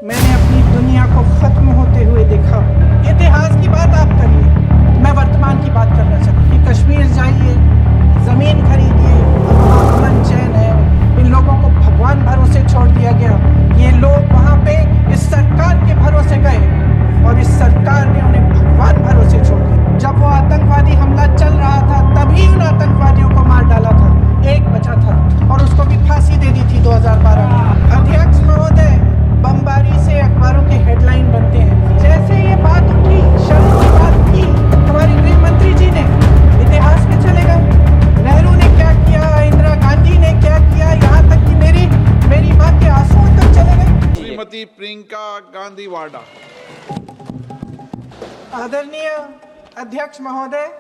मैंने अपनी दुनिया को खत्म होते हुए देखा। इतिहास की बात आप करिए, मैं वर्तमान की बात करना चाहता हूँ कि कश्मीर जाइए, जमीन खरीदिए, वहाँ अमन चैन है। इन लोगों को भगवान भरोसे छोड़ दिया गया। ये लोग वहाँ पे इस सरकार के भरोसे गए और इस सरकार ने उन्हें भगवान भरोसे छोड़ दिया। जब वो आतंकवादी हमला चल रहा था तभी उन आतंकवादियों को मार डाला था, एक बचा था और उसको भी फांसी दे दी थी 2012 में। अध्यक्ष महोदय, बमबारी से अखबारों के हेडलाइन बनते हैं। जैसे ये बात उठी, शर्म की बात की, हमारे गृह मंत्री जी ने इतिहास में चले गए। नेहरू ने क्या किया, इंदिरा गांधी ने क्या किया, यहाँ तक कि मेरी माँ के आंसुओं तक चले गए। श्रीमती प्रियंका गांधी वाड्रा। आदरणीय अध्यक्ष महोदय,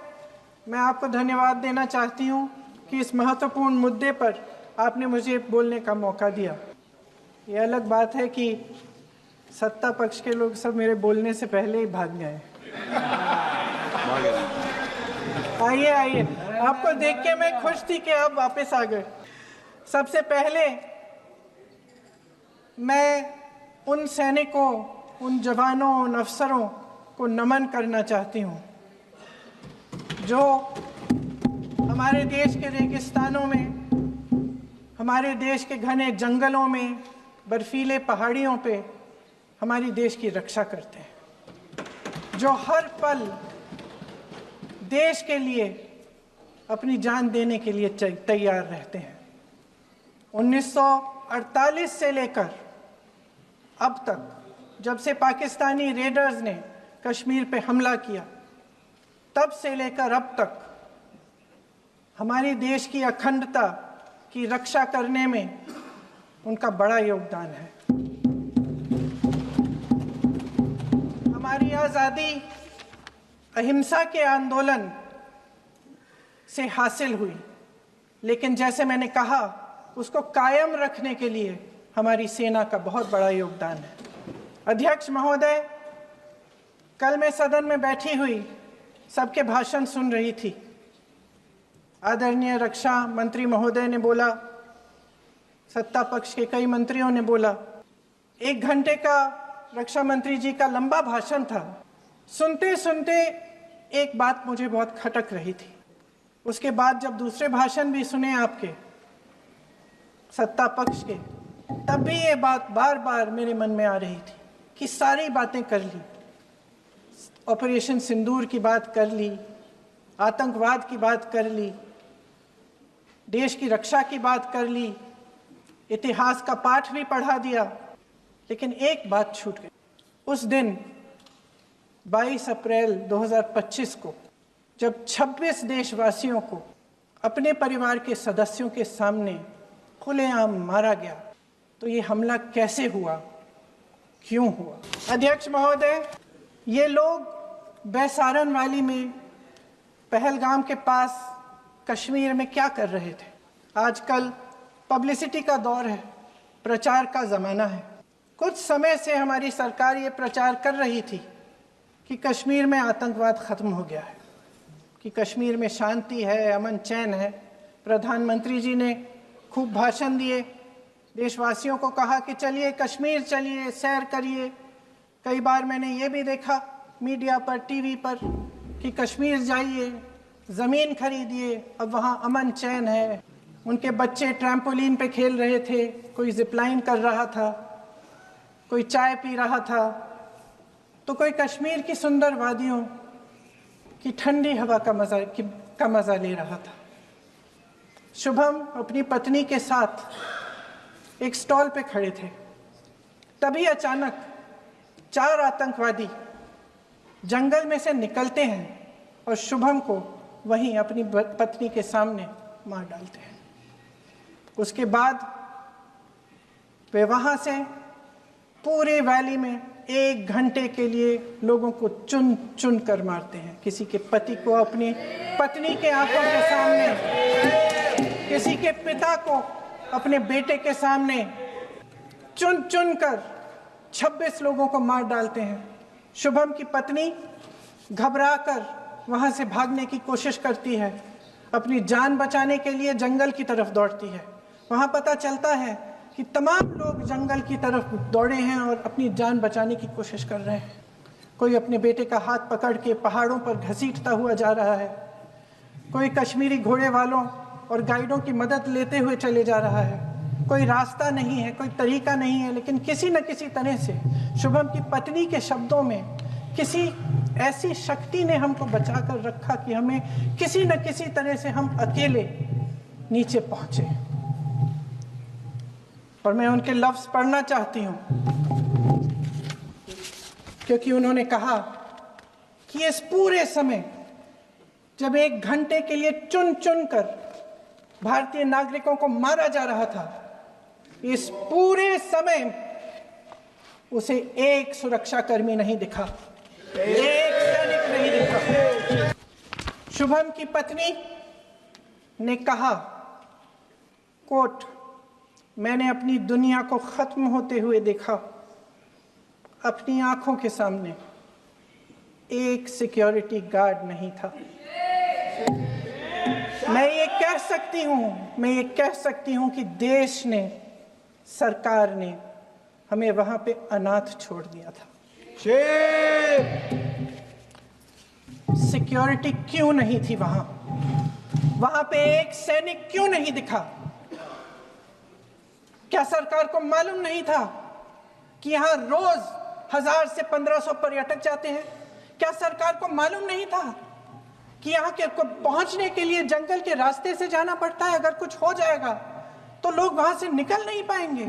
मैं आपको धन्यवाद देना चाहती हूँ कि इस महत्वपूर्ण मुद्दे पर आपने मुझे बोलने का मौका दिया। ये अलग बात है कि सत्ता पक्ष के लोग सब मेरे बोलने से पहले ही भाग गए। आइए आइए, आपको देख के मैं खुश थी कि आप वापस आ गए। सबसे पहले मैं उन सैनिकों, उन जवानों, उन अफसरों को नमन करना चाहती हूँ जो हमारे देश के रेगिस्तानों में, हमारे देश के घने जंगलों में, बर्फीले पहाड़ियों पे हमारी देश की रक्षा करते हैं, जो हर पल देश के लिए अपनी जान देने के लिए तैयार रहते हैं। 1948 से लेकर अब तक, जब से पाकिस्तानी रेडर्स ने कश्मीर पे हमला किया, तब से लेकर अब तक हमारे देश की अखंडता की रक्षा करने में उनका बड़ा योगदान है। हमारी आज़ादी अहिंसा के आंदोलन से हासिल हुई, लेकिन जैसे मैंने कहा, उसको कायम रखने के लिए हमारी सेना का बहुत बड़ा योगदान है। अध्यक्ष महोदय, कल मैं सदन में बैठी हुई सबके भाषण सुन रही थी। आदरणीय रक्षा मंत्री महोदय ने बोला, सत्ता पक्ष के कई मंत्रियों ने बोला। 1 घंटे का रक्षा मंत्री जी का लंबा भाषण था। सुनते सुनते एक बात मुझे बहुत खटक रही थी। उसके बाद जब दूसरे भाषण भी सुने आपके सत्ता पक्ष के, तब भी ये बात बार बार मेरे मन में आ रही थी कि सारी बातें कर ली, ऑपरेशन सिंदूर की बात कर ली, आतंकवाद की बात कर ली, देश की रक्षा की बात कर ली, इतिहास का पाठ भी पढ़ा दिया, लेकिन एक बात छूट गई। उस दिन 22 अप्रैल 2025 को जब 26 देशवासियों को अपने परिवार के सदस्यों के सामने खुलेआम मारा गया, तो ये हमला कैसे हुआ, क्यों हुआ? अध्यक्ष महोदय, ये लोग बैसारन वैली में, पहलगाम के पास कश्मीर में क्या कर रहे थे? आजकल पब्लिसिटी का दौर है, प्रचार का ज़माना है। कुछ समय से हमारी सरकार ये प्रचार कर रही थी कि कश्मीर में आतंकवाद ख़त्म हो गया है, कि कश्मीर में शांति है, अमन चैन है। प्रधानमंत्री जी ने खूब भाषण दिए, देशवासियों को कहा कि चलिए कश्मीर चलिए, सैर करिए। कई बार मैंने ये भी देखा मीडिया पर, टीवी पर, कि कश्मीर जाइए, ज़मीन खरीदिए, अब वहाँ अमन चैन है। उनके बच्चे ट्रैम्पोलिन पे खेल रहे थे, कोई जिपलाइन कर रहा था, कोई चाय पी रहा था, तो कोई कश्मीर की सुंदर वादियों की ठंडी हवा का मज़ा ले रहा था। शुभम अपनी पत्नी के साथ एक स्टॉल पे खड़े थे। तभी अचानक 4 आतंकवादी जंगल में से निकलते हैं और शुभम को वहीं अपनी पत्नी के सामने मार डालते हैं। उसके बाद वे वहाँ से पूरे वैली में 1 घंटे के लिए लोगों को चुन चुन कर मारते हैं। किसी के पति को अपनी पत्नी के आंखों के सामने, किसी के पिता को अपने बेटे के सामने चुन चुन कर 26 लोगों को मार डालते हैं। शुभम की पत्नी घबराकर वहाँ से भागने की कोशिश करती है, अपनी जान बचाने के लिए जंगल की तरफ दौड़ती है। वहाँ पता चलता है कि तमाम लोग जंगल की तरफ दौड़े हैं और अपनी जान बचाने की कोशिश कर रहे हैं। कोई अपने बेटे का हाथ पकड़ के पहाड़ों पर घसीटता हुआ जा रहा है, कोई कश्मीरी घोड़े वालों और गाइडों की मदद लेते हुए चले जा रहा है। कोई रास्ता नहीं है, कोई तरीका नहीं है, लेकिन किसी न किसी तरह से शुभम की पत्नी के शब्दों में किसी ऐसी शक्ति ने हमको बचा कर रखा कि हमें किसी न किसी तरह से हम अकेले नीचे पहुंचे। और मैं उनके लफ्ज पढ़ना चाहती हूं, क्योंकि उन्होंने कहा कि इस पूरे समय जब 1 घंटे के लिए चुन चुन कर भारतीय नागरिकों को मारा जा रहा था, इस पूरे समय उसे एक सुरक्षाकर्मी नहीं दिखा, एक सैनिक नहीं दिखा। शुभम की पत्नी ने कहा, कोट, मैंने अपनी दुनिया को खत्म होते हुए देखा। अपनी आंखों के सामने एक सिक्योरिटी गार्ड नहीं था। मैं ये कह सकती हूं कि देश ने, सरकार ने हमें वहां पे अनाथ छोड़ दिया था। सिक्योरिटी क्यों नहीं थी वहां पे एक सैनिक क्यों नहीं दिखा? क्या सरकार को मालूम नहीं था कि यहां रोज 1000 से 1500 पर्यटक जाते हैं? क्या सरकार को मालूम नहीं था कि यहाँ के को पहुंचने के लिए जंगल के रास्ते से जाना पड़ता है? अगर कुछ हो जाएगा तो लोग वहां से निकल नहीं पाएंगे।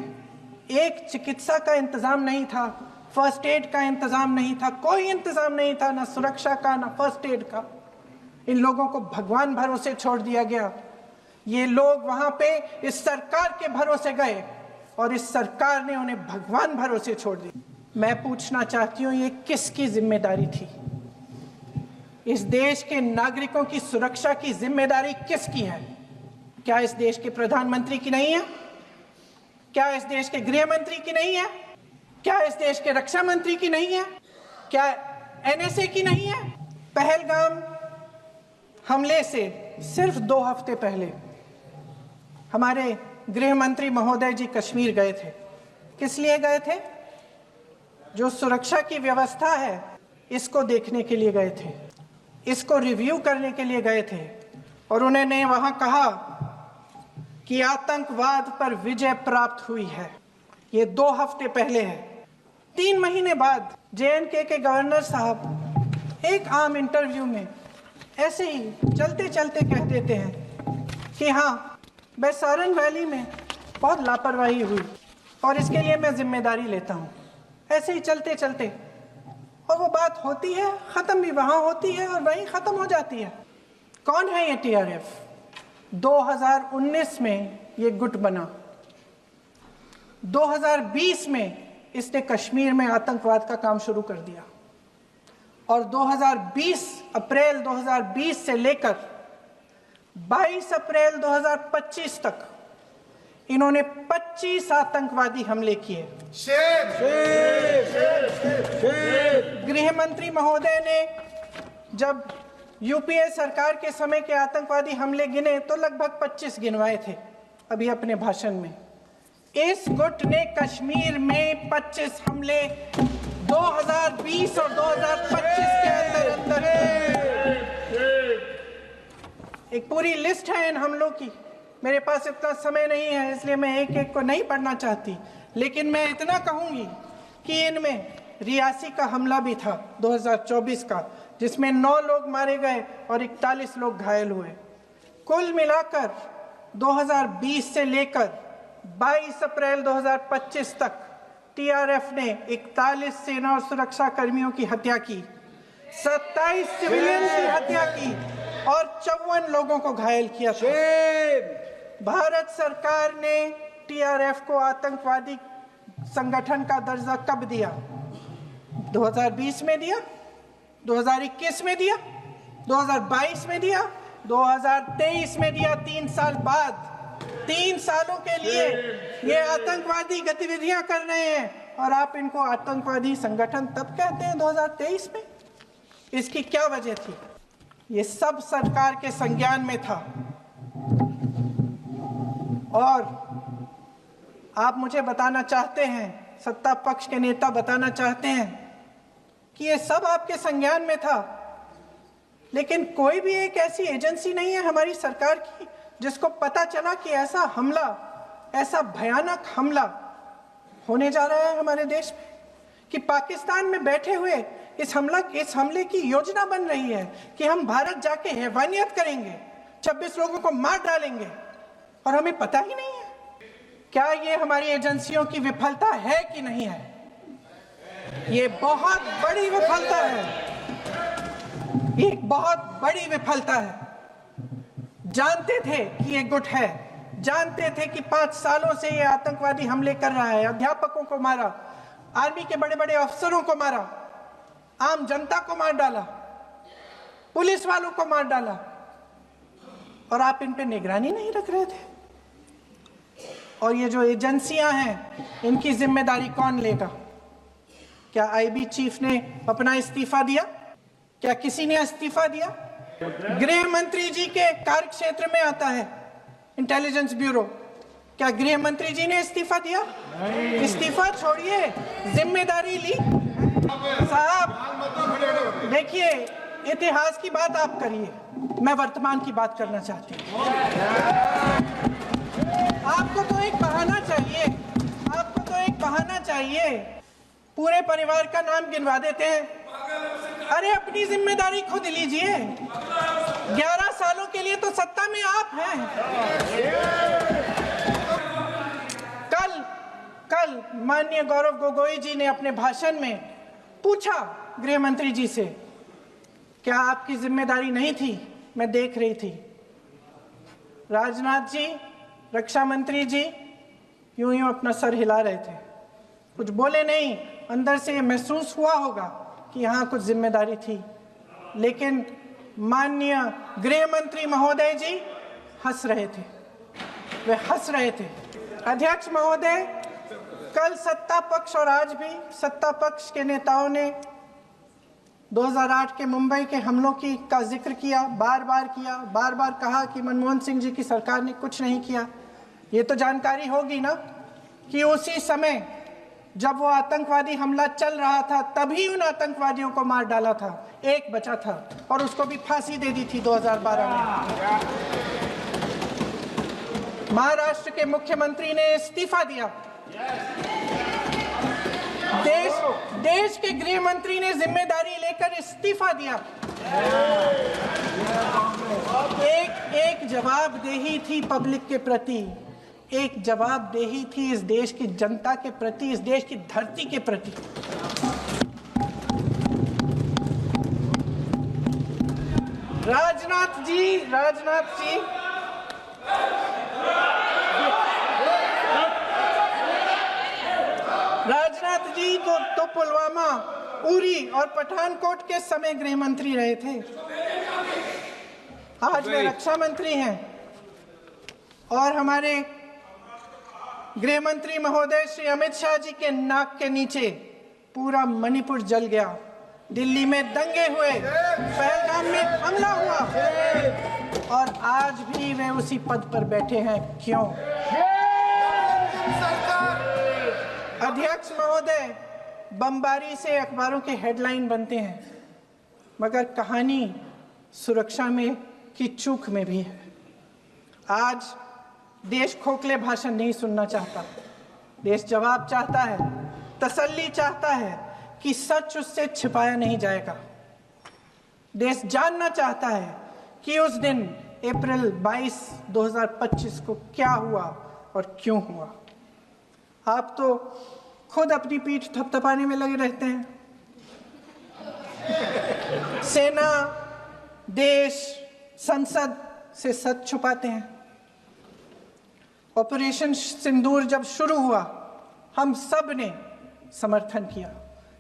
एक चिकित्सा का इंतजाम नहीं था, फर्स्ट एड का इंतजाम नहीं था, कोई इंतजाम नहीं था, ना सुरक्षा का ना फर्स्ट एड का। इन लोगों को भगवान भरोसे छोड़ दिया गया। ये लोग वहां पे इस सरकार के भरोसे गए और इस सरकार ने उन्हें भगवान भरोसे छोड़ दिया। मैं पूछना चाहती हूँ, ये किसकी जिम्मेदारी थी? इस देश के नागरिकों की सुरक्षा की जिम्मेदारी किसकी है? क्या इस देश के प्रधानमंत्री की नहीं है? क्या इस देश के गृह मंत्री की नहीं है? क्या इस देश के रक्षा मंत्री की नहीं है? क्या एनएसए की नहीं है? पहलगाम हमले से सिर्फ 2 हफ्ते पहले हमारे गृह मंत्री महोदय जी कश्मीर गए थे। किस लिए गए थे? जो सुरक्षा की व्यवस्था है इसको देखने के लिए गए थे, इसको रिव्यू करने के लिए गए थे। और उन्होंने वहां कहा कि आतंकवाद पर विजय प्राप्त हुई है। ये 2 हफ्ते पहले है। 3 महीने बाद जेएनके के गवर्नर साहब एक आम इंटरव्यू में ऐसे ही चलते चलते कह देते हैं कि हाँ, बैसारन वैली में बहुत लापरवाही हुई और इसके लिए मैं जिम्मेदारी लेता हूँ। ऐसे ही चलते चलते, और वो बात होती है, खत्म भी वहां होती है और वहीं खत्म हो जाती है। कौन है ये टीआरएफ? 2019 में ये गुट बना। 2020 में इसने कश्मीर में आतंकवाद का काम शुरू कर दिया और 2020 अप्रैल 2020 से लेकर 22 अप्रैल 2025 तक इन्होंने 25 आतंकवादी हमले किए। गृह मंत्री महोदय ने जब यूपीए सरकार के समय के आतंकवादी हमले गिने तो लगभग 25 गिनवाए थे अभी अपने भाषण में। इस गुट ने कश्मीर में 25 हमले 2020 और 2025 के अंदर एक पूरी लिस्ट है इन हमलों की। मेरे पास इतना समय नहीं है इसलिए मैं एक एक को नहीं पढ़ना चाहती, लेकिन मैं इतना कहूंगी कि इनमें रियासी का हमला भी था 2024 का, जिसमें 9 लोग मारे गए और 41 लोग घायल हुए। कुल मिलाकर 2020 से लेकर 22 अप्रैल 2025 तक टीआरएफ ने 41 सेना और सुरक्षा कर्मियों की हत्या की, 27 सिविलियन की हत्या की और 54 लोगों को घायल किया था। भारत सरकार ने टीआरएफ को आतंकवादी संगठन का दर्जा कब दिया? 2020 में दिया, 2021 में दिया, 2022 में दिया, 2023 में दिया। 3 साल बाद, 3 सालों के लिए ये आतंकवादी गतिविधियां कर रहे हैं और आप इनको आतंकवादी संगठन तब कहते हैं 2023 में? इसकी क्या वजह थी? ये सब सरकार के संज्ञान में था और आप मुझे बताना चाहते हैं, सत्ता पक्ष के नेता बताना चाहते हैं कि ये सब आपके संज्ञान में था, लेकिन कोई भी एक ऐसी एजेंसी नहीं है हमारी सरकार की जिसको पता चला कि ऐसा हमला, ऐसा भयानक हमला होने जा रहा है हमारे देश में, कि पाकिस्तान में बैठे हुए इस हमले की योजना बन रही है कि हम भारत जाके हैवानियत करेंगे, 26 लोगों को मार डालेंगे, और हमें पता ही नहीं है। क्या ये हमारी एजेंसियों की विफलता है कि नहीं है? ये बहुत बड़ी विफलता है, एक बहुत बड़ी विफलता है। जानते थे कि ये गुट है, जानते थे कि 5 सालों से ये आतंकवादी हमले कर रहा है, अध्यापकों को मारा, आर्मी के बड़े बड़े अफसरों को मारा, आम जनता को मार डाला, पुलिस वालों को मार डाला, और आप इन पे निगरानी नहीं रख रहे थे। और ये जो एजेंसियां हैं, इनकी जिम्मेदारी कौन लेगा? क्या आईबी चीफ ने अपना इस्तीफा दिया? क्या किसी ने इस्तीफा दिया? गृह मंत्री जी के कार्य क्षेत्र में आता है इंटेलिजेंस ब्यूरो, क्या गृह मंत्री जी ने इस्तीफा दिया? इस्तीफा छोड़िए, जिम्मेदारी ली। साहब देखिए, इतिहास की बात आप करिए, मैं वर्तमान की बात करना चाहती हूँ। आपको तो एक बहाना चाहिए, आपको तो एक बहाना चाहिए। पूरे परिवार का नाम गिनवा देते हैं। अरे अपनी जिम्मेदारी खुद लीजिए। 11 सालों के लिए तो सत्ता में आप हैं। कल माननीय गौरव गोगोई जी ने अपने भाषण में पूछा गृह मंत्री जी से, क्या आपकी जिम्मेदारी नहीं थी? मैं देख रही थी। राजनाथ जी, रक्षा मंत्री जी यूं अपना सर हिला रहे थे, कुछ बोले नहीं। अंदर से महसूस हुआ होगा कि यहाँ कुछ जिम्मेदारी थी, लेकिन माननीय गृह मंत्री महोदय जी हंस रहे थे, वे हंस रहे थे। अध्यक्ष महोदय, कल सत्ता पक्ष और आज भी सत्ता पक्ष के नेताओं ने 2008 के मुंबई के हमलों का जिक्र किया, बार बार कहा कि मनमोहन सिंह जी की सरकार ने कुछ नहीं किया। ये तो जानकारी होगी ना कि उसी समय जब वो आतंकवादी हमला चल रहा था, तभी उन आतंकवादियों को मार डाला था, एक बचा था और उसको भी फांसी दे दी थी 2012 में। महाराष्ट्र के मुख्यमंत्री ने इस्तीफा दिया। देश के गृह मंत्री ने जिम्मेदारी लेकर इस्तीफा दिया। एक जवाबदेही थी पब्लिक के प्रति, एक जवाबदेही थी इस देश की जनता के प्रति, इस देश की धरती के प्रति। राजनाथ जी तो पुलवामा, उरी और पठानकोट के समय गृह मंत्री रहे थे। आज वे रक्षा मंत्री हैं और हमारे गृह मंत्री महोदय श्री अमित शाह जी के नाक के नीचे पूरा मणिपुर जल गया, दिल्ली में दंगे हुए, पहलगाम में हमला हुआ, और आज भी वे उसी पद पर बैठे हैं। क्यों? अध्यक्ष महोदय, बमबारी से अखबारों के हेडलाइन बनते हैं, मगर कहानी सुरक्षा में की चूक में भी है। आज देश खोखले भाषण नहीं सुनना चाहता, देश जवाब चाहता है, तसल्ली चाहता है कि सच उससे छिपाया नहीं जाएगा। देश जानना चाहता है कि उस दिन अप्रैल 22, 2025 को क्या हुआ और क्यों हुआ। आप तो खुद अपनी पीठ थपथपाने में लगे रहते हैं। सेना, देश, संसद से सच छुपाते हैं। ऑपरेशन सिंदूर जब शुरू हुआ, हम सब ने समर्थन किया,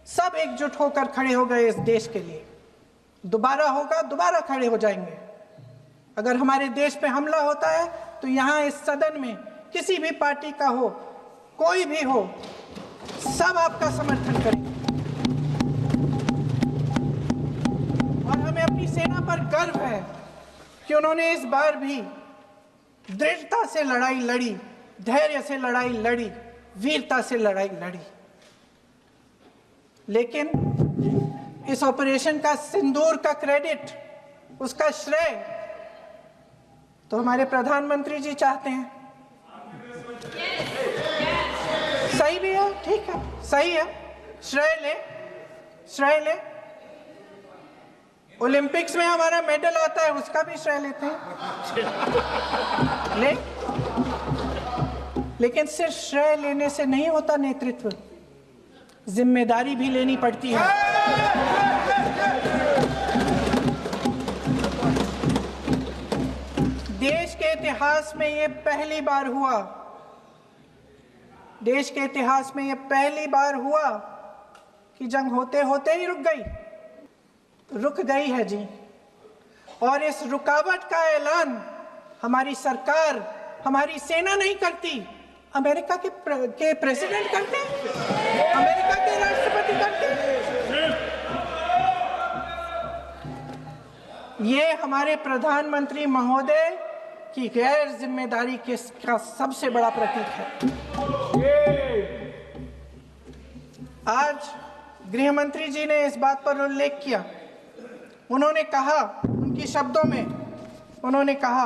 सब एकजुट होकर खड़े हो गए इस देश के लिए। दोबारा होगा, दोबारा खड़े हो जाएंगे। अगर हमारे देश पे हमला होता है तो यहाँ इस सदन में किसी भी पार्टी का हो, कोई भी हो, सब आपका समर्थन करेंगे। और हमें अपनी सेना पर गर्व है कि उन्होंने इस बार भी दृढ़ता से लड़ाई लड़ी, धैर्य से लड़ाई लड़ी वीरता से लड़ाई लड़ी, लेकिन इस ऑपरेशन का सिंदूर का क्रेडिट, उसका श्रेय तो हमारे प्रधानमंत्री जी चाहते हैं। सही भी है, ठीक है, सही है, श्रेय ले। ओलंपिक्स में हमारा मेडल आता है, उसका भी श्रेय लेते हैं, लेकिन सिर्फ श्रेय लेने से नहीं होता नेतृत्व, जिम्मेदारी भी लेनी पड़ती है। देश के इतिहास में ये पहली बार हुआ, देश के इतिहास में ये पहली बार हुआ कि जंग होते होते ही रुक गई, रुक गई है जी। और इस रुकावट का ऐलान हमारी सरकार, हमारी सेना नहीं करती, अमेरिका के प्रेसिडेंट करते हैं, अमेरिका के राष्ट्रपति करते हैं। ये हमारे प्रधानमंत्री महोदय की गैर जिम्मेदारी का सबसे बड़ा प्रतीक है। आज गृह मंत्री जी ने इस बात पर उल्लेख किया, उन्होंने कहा, उनकी शब्दों में उन्होंने कहा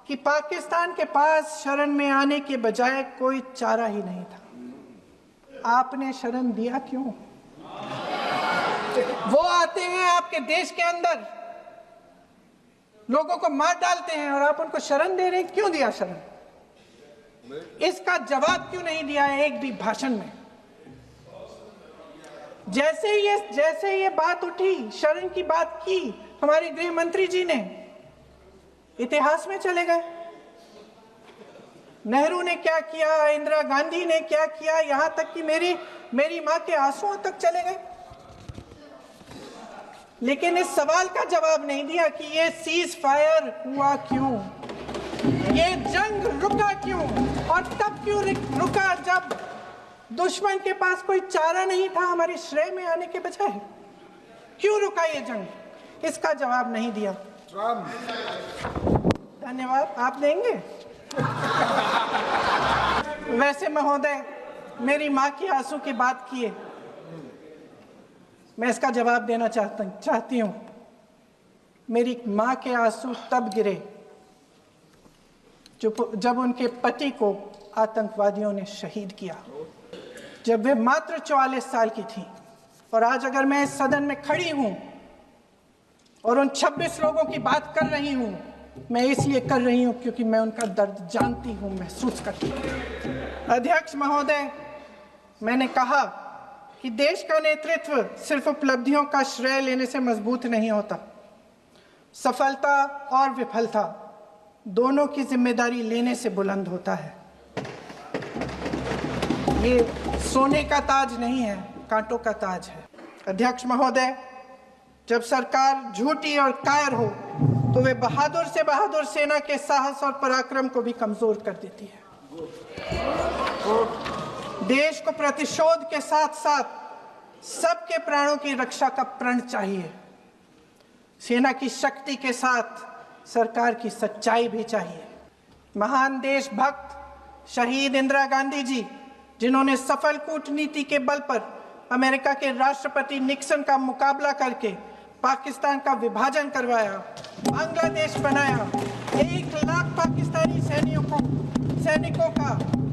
कि पाकिस्तान के पास शरण में आने के बजाय कोई चारा ही नहीं था। आपने शरण दिया क्यों? वो आते हैं आपके देश के अंदर, लोगों को मार डालते हैं और आप उनको शरण दे रहे हैं। क्यों दिया शरण? इसका जवाब क्यों नहीं दिया है एक भी भाषण में? जैसे ये बात उठी, शरण की बात की, हमारे गृह मंत्री जी ने इतिहास में चले गए। नेहरू ने क्या किया, इंदिरा गांधी ने क्या किया, यहां तक कि मेरी मां के आंसुओं तक चले गए, लेकिन इस सवाल का जवाब नहीं दिया कि ये सीज फायर हुआ क्यों, ये जंग रुका क्यों, और तब क्यों रुका जब दुश्मन के पास कोई चारा नहीं था हमारे श्रेय में आने के बजाय। क्यों रुका ये जंग? इसका जवाब नहीं दिया। धन्यवाद, आप देंगे? वैसे महोदय, मेरी मां की आंसू की बात किए, मैं इसका जवाब देना चाहती हूं। मेरी मां के आंसू तब गिरे जब उनके पति को आतंकवादियों ने शहीद किया, जब वे मात्र 44 साल की थी। और आज अगर मैं इस सदन में खड़ी हूं और उन 26 लोगों की बात कर रही हूं, मैं इसलिए कर रही हूं क्योंकि मैं उनका दर्द जानती हूं, महसूस करती हूं। अध्यक्ष महोदय, मैंने कहा कि देश का नेतृत्व सिर्फ उपलब्धियों का श्रेय लेने से मजबूत नहीं होता। सफलता और विफलता दोनों की जिम्मेदारी लेने से बुलंद होता है। ये सोने का ताज नहीं है, कांटों का ताज है। अध्यक्ष महोदय, जब सरकार झूठी और कायर हो तो वे बहादुर से बहादुर सेना के साहस और पराक्रम को भी कमजोर कर देती है। देश को प्रतिशोध के साथ साथ सबके प्राणों की रक्षा का प्रण चाहिए। सेना की शक्ति के साथ सरकार की सच्चाई भी चाहिए। महान देशभक्त शहीद इंदिरा गांधी जी, जिन्होंने सफल कूटनीति के बल पर अमेरिका के राष्ट्रपति निक्सन का मुकाबला करके पाकिस्तान का विभाजन करवाया, बांग्लादेश बनाया, 1 लाख पाकिस्तानी सैनिकों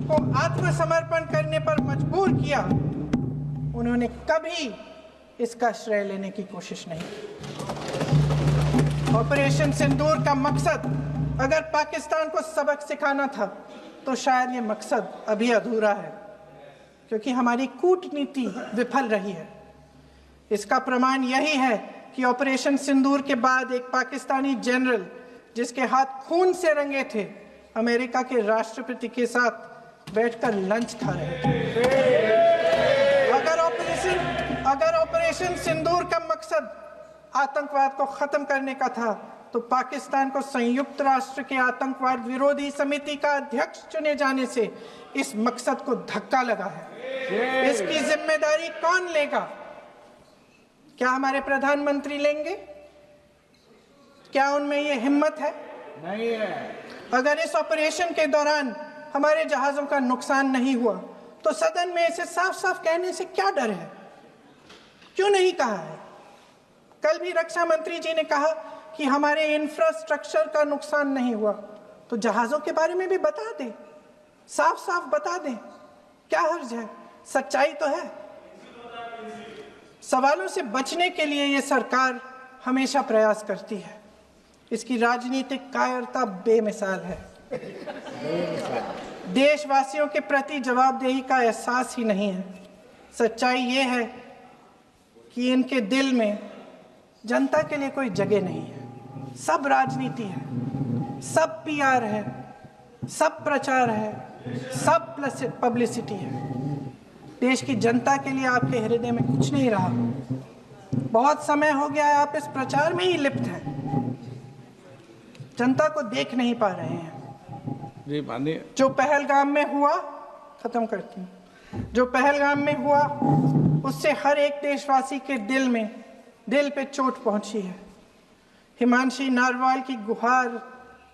को आत्मसमर्पण करने पर मजबूर किया, उन्होंने कभी इसका श्रेय लेने की कोशिश नहीं की। ऑपरेशन सिंदूर का मकसद अगर पाकिस्तान को सबक सिखाना था तो शायद ये मकसद अभी अधूरा है, क्योंकि हमारी कूटनीति विफल रही है। इसका प्रमाण यही है कि ऑपरेशन सिंदूर के बाद एक पाकिस्तानी जनरल, जिसके हाथ खून से रंगे थे, अमेरिका के राष्ट्रपति के साथ बैठकर लंच खा रहे थे। अगर ऑपरेशन सिंदूर का मकसद आतंकवाद को खत्म करने का था तो पाकिस्तान को संयुक्त राष्ट्र के आतंकवाद विरोधी समिति का अध्यक्ष चुने जाने से इस मकसद को धक्का लगा है। इसकी जिम्मेदारी कौन लेगा? क्या हमारे प्रधानमंत्री लेंगे? क्या उनमें ये हिम्मत है? नहीं है। अगर इस ऑपरेशन के दौरान हमारे जहाजों का नुकसान नहीं हुआ तो सदन में इसे साफ साफ कहने से क्या डर है? क्यों नहीं कहा है? कल भी रक्षा मंत्री जी ने कहा कि हमारे इंफ्रास्ट्रक्चर का नुकसान नहीं हुआ, तो जहाजों के बारे में भी बता दें, साफ साफ बता दें, क्या हर्ज है? सच्चाई तो है। सवालों से बचने के लिए ये सरकार हमेशा प्रयास करती है। इसकी राजनीतिक कायरता बेमिसाल है। देशवासियों के प्रति जवाबदेही का एहसास ही नहीं है। सच्चाई ये है कि इनके दिल में जनता के लिए कोई जगह नहीं है। सब राजनीति है, सब पीआर है, सब प्रचार है, सब पब्लिसिटी है। देश की जनता के लिए आपके हृदय में कुछ नहीं रहा। बहुत समय हो गया है आप इस प्रचार में ही लिप्त हैं, जनता को देख नहीं पा रहे हैं। जी माननीय, जो पहलगाम में हुआ, खत्म करती हूँ, जो पहलगाम में हुआ उससे हर एक देशवासी के दिल पे चोट पहुंची है। हिमांशी नारवाल की गुहार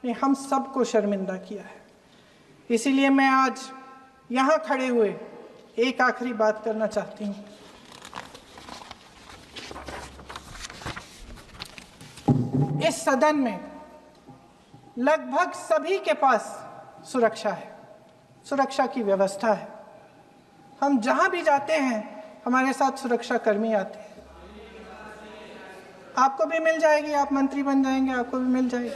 ने हम सबको शर्मिंदा किया है। इसीलिए मैं आज यहाँ खड़े हुए एक आखिरी बात करना चाहती हूँ। इस सदन में लगभग सभी के पास सुरक्षा है, सुरक्षा की व्यवस्था है। हम जहां भी जाते हैं हमारे साथ सुरक्षा कर्मी आते हैं। आपको भी मिल जाएगी, आप मंत्री बन जाएंगे, आपको भी मिल जाएगी।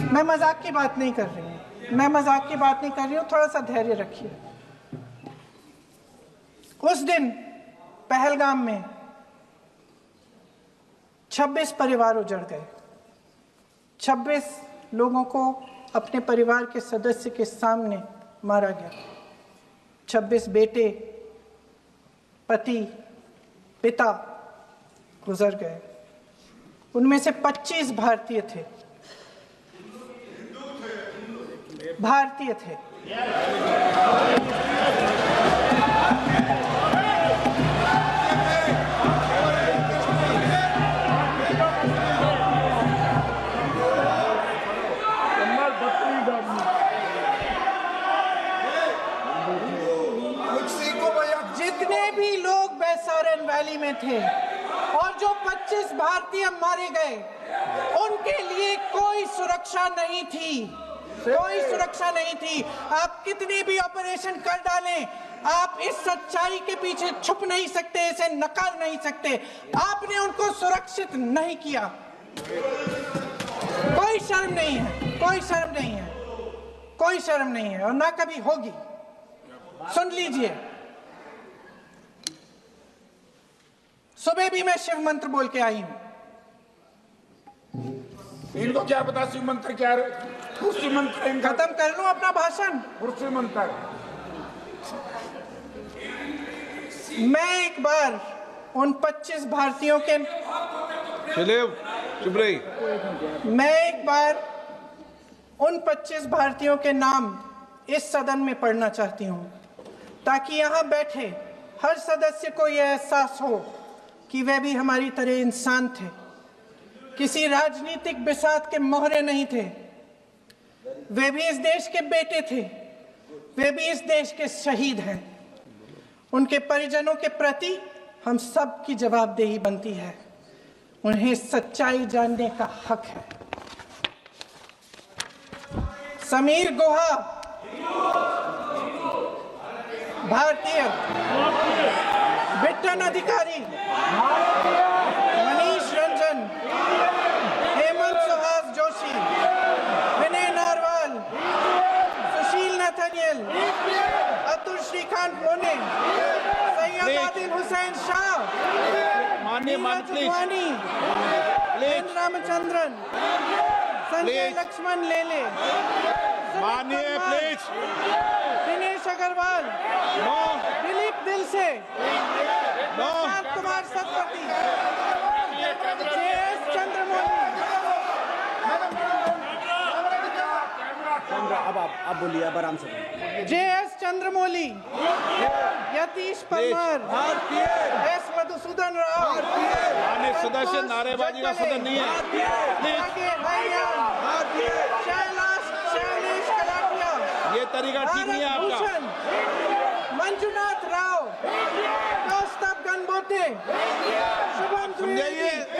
मैं मजाक की बात नहीं कर रही हूँ, थोड़ा सा धैर्य रखिए। उस दिन पहलगाम में 26 परिवार उजड़ गए। 26 लोगों को अपने परिवार के सदस्य के सामने मारा गया। 26 बेटे, पति, पिता गुजर गए। उनमें से 25 भारतीय थे। जितने भी लोग बैसारन वैली में थे और जो 25 भारतीय मारे गए, उनके लिए कोई सुरक्षा नहीं थी, कोई सुरक्षा नहीं थी। आप कितने भी ऑपरेशन कर डालें, आप इस सच्चाई के पीछे छुप नहीं सकते, इसे नकार नहीं सकते। आपने उनको सुरक्षित नहीं किया। कोई शर्म नहीं है, कोई शर्म नहीं है, कोई शर्म नहीं है और ना कभी होगी। सुन लीजिए, सुबह भी मैं शिव मंत्र बोल के आई हूं। इनको क्या पता शिव मंत्र क्या है? कुर्सी मंत्र इनका। खत्म कर लूं अपना भाषण? कुर्सी मंत्र। मैं एक बार उन 25 भारतीयों के मैं एक बार उन 25 भारतीयों के नाम इस सदन में पढ़ना चाहती हूं, ताकि यहां बैठे हर सदस्य को यह एहसास हो कि वे भी हमारी तरह इंसान थे, किसी राजनीतिक बिसात के मोहरे नहीं थे। वे भी इस देश के बेटे थे, वे भी इस देश के शहीद हैं। उनके परिजनों के प्रति हम सब की जवाबदेही बनती है। उन्हें सच्चाई जानने का हक है। समीर गुहा भारतीय, बिट्टन अधिकारी, मनीष रंजन, हेमंत सुहास जोशी, विनय नारवाल, सुशील नथनियल, अतुल श्रीकांत मोने, सैयद आदिल हुसैन शाह, चंद्वानी, रामचंद्रन, संजय लक्ष्मण लेले, दिनेश अग्रवाल, दिलीप दिल से, कुमार सतपति, JS चंद्रमौली। अब आप बोलिए, अब आराम से। JS चंद्रमौली, यतीश परमार, S मधुसूदन राव, सदस्य नारेबाजी का सदन नहीं है। शैलेश कलाटिया, ये तरीका ठीक नहीं है आपका। भूषण, मंजुनाथ राव, कौस्तभ गणबोते, शुभम समझाइए। द्विवेदी,